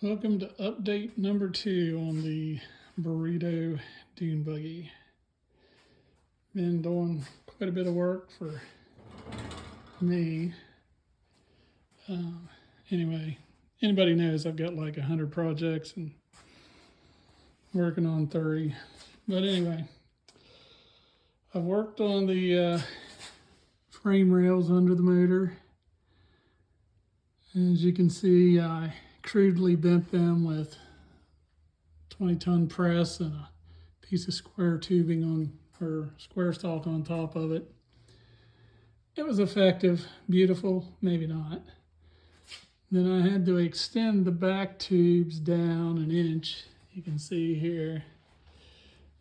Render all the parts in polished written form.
Welcome to update number 2 on the Burrito Dune Buggy. Been doing quite a bit of work for me. Anyway, anybody knows I've got like 100 projects and working on 30. But anyway, I've worked on the frame rails under the motor. As you can see, I crudely bent them with 20-ton press and a piece of square tubing on, or square stock on top of it. It was effective, beautiful, maybe not. Then I had to extend the back tubes down an inch. You can see here,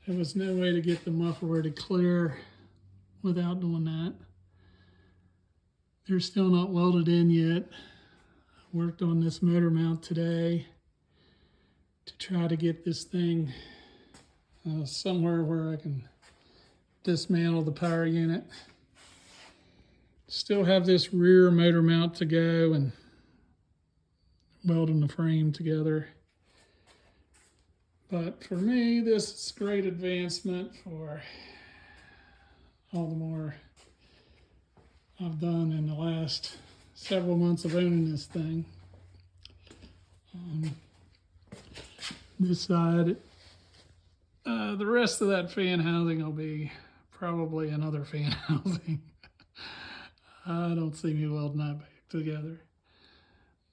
there was no way to get the muffler to clear without doing that. They're still not welded in yet. Worked on this motor mount today to try to get this thing somewhere where I can dismantle the power unit. Still have this rear motor mount to go and welding the frame together. But for me, this is great advancement for all the more I've done in the last several months of owning this thing. This side, the rest of that fan housing will be probably another fan housing. I don't see me welding that back together.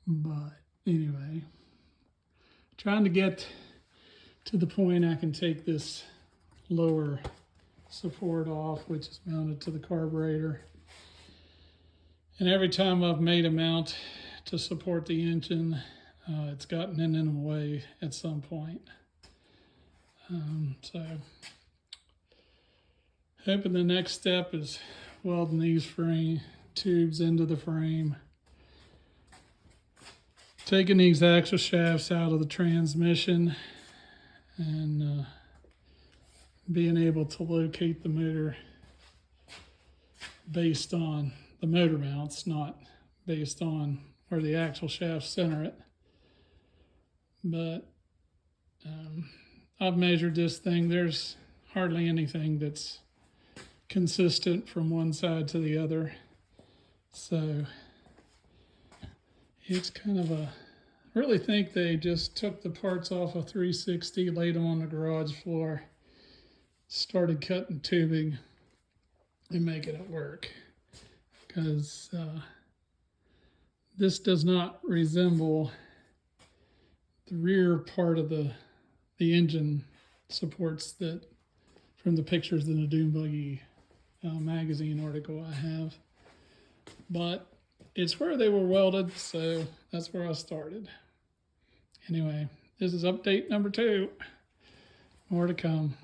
But anyway, trying to get to the point I can take this lower support off, which is mounted to the carburetor. And every time I've made a mount to support the engine, it's gotten in the way at some point. So hoping the next step is welding these frame tubes into the frame, taking these axle shafts out of the transmission, and being able to locate the motor based on the motor mounts, not based on where the axle shafts center it. But I've measured this thing. There's hardly anything that's consistent from one side to the other. So it's kind of I really think they just took the parts off a 360, laid them on the garage floor, started cutting tubing and making it work. Because this does not resemble the rear part of the engine supports that from the pictures in the Dune Buggy magazine article I have. But it's where they were welded, so that's where I started. Anyway, this is update number 2. More to come.